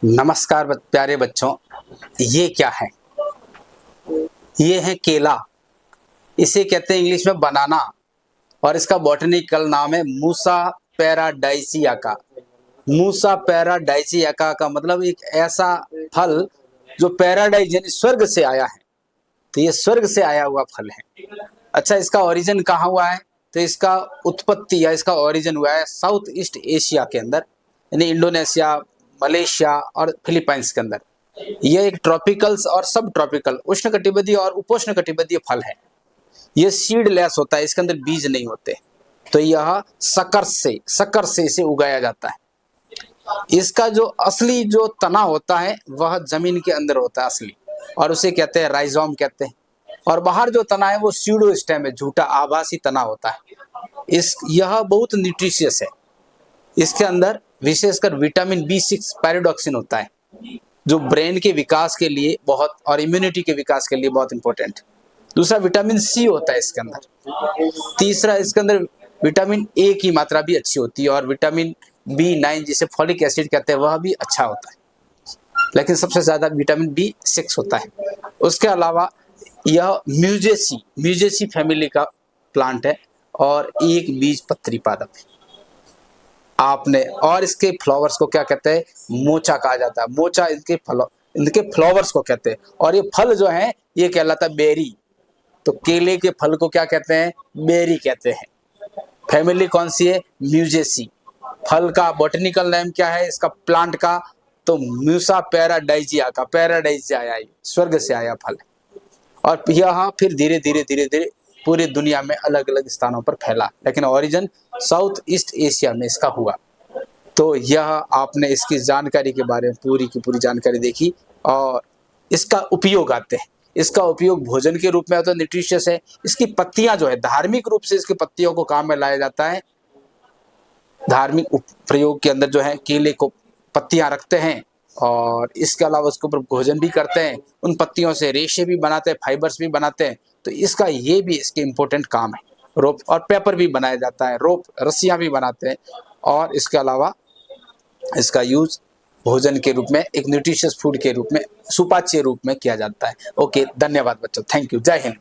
नमस्कार प्यारे बच्चों, ये क्या है? ये है केला। इसे कहते हैं इंग्लिश में बनाना और इसका बॉटनिकल नाम है मूसा पैराडाइसियाका। मूसा पैराडाइसियाका का मतलब एक ऐसा फल जो पैराडाइज यानी स्वर्ग से आया है। तो ये स्वर्ग से आया हुआ फल है। अच्छा, इसका ओरिजिन कहाँ हुआ है? तो इसका उत्पत्ति या इसका ओरिजिन हुआ है साउथ ईस्ट एशिया के अंदर, यानी इंडोनेशिया, मलेशिया और फिलीपाइंस के अंदर। यह एक ट्रॉपिकल्स और सब ट्रॉपिकल उष्णकटिबंधीय और उपोष्ण कटिबंधीय फल है। यह सीडलेस होता है, इसके अंदर बीज नहीं होते। तो यह शक्कर से इसे उगाया जाता है। इसका जो असली जो तना होता है वह जमीन के अंदर होता है असली, और उसे कहते हैं राइजोम कहते हैं। और बाहर जो तना है वो स्यूडो स्टेम है, झूठा आभासी तना होता है। यह बहुत न्यूट्रिशियस है। इसके अंदर विशेषकर विटामिन B6 पैराडॉक्सिन होता है, जो ब्रेन के विकास के लिए बहुत और इम्यूनिटी के विकास के लिए बहुत इंपॉर्टेंट। दूसरा विटामिन C होता है इसके अंदर। तीसरा इसके अंदर विटामिन A की मात्रा भी अच्छी होती है, और विटामिन B9 जिसे फॉलिक एसिड कहते हैं वह भी अच्छा होता है, लेकिन सबसे ज्यादा विटामिन B6 होता है। उसके अलावा यह म्यूजेसी फैमिली का प्लांट है और एक बीज पत्री पादप है। आपने और इसके फ्लावर्स को क्या कहते हैं? मोचा कहा जाता है। मोचा इनके फ्लावर्स को कहते हैं। और ये फल जो है ये कहलाता है बेरी। तो केले के फल को क्या कहते हैं? बेरी कहते हैं। फैमिली कौन सी है? म्यूजेसी। फल का बॉटनिकल नेम क्या है इसका प्लांट का? तो म्यूसा पैराडाइजिया का। पैराडाइजिया आया, स्वर्ग से आया फल। और यह फिर धीरे धीरे पूरी दुनिया में अलग अलग स्थानों पर फैला, लेकिन ओरिजिन साउथ ईस्ट एशिया में इसका हुआ। तो यह आपने इसकी जानकारी के बारे में पूरी की पूरी जानकारी देखी। और इसका उपयोग आते हैं। इसका उपयोग भोजन के रूप में होता है, न्यूट्रिशियस है। इसकी पत्तियां जो है धार्मिक रूप से इसकी पत्तियों को काम में लाया जाता है। धार्मिक प्रयोग के अंदर जो है केले को पत्तियां रखते हैं, और इसके अलावा उसके ऊपर भोजन भी करते हैं। उन पत्तियों से रेशे भी बनाते हैं, फाइबर्स भी बनाते हैं। तो इसका ये भी इसके इम्पोर्टेंट काम है। रोप और पेपर भी बनाया जाता है, रोप रस्सियां भी बनाते हैं। और इसके अलावा इसका यूज भोजन के रूप में, एक न्यूट्रिशियस फूड के रूप में, सुपाच्य रूप में किया जाता है। ओके, धन्यवाद बच्चों, थैंक यू, जय हिंद।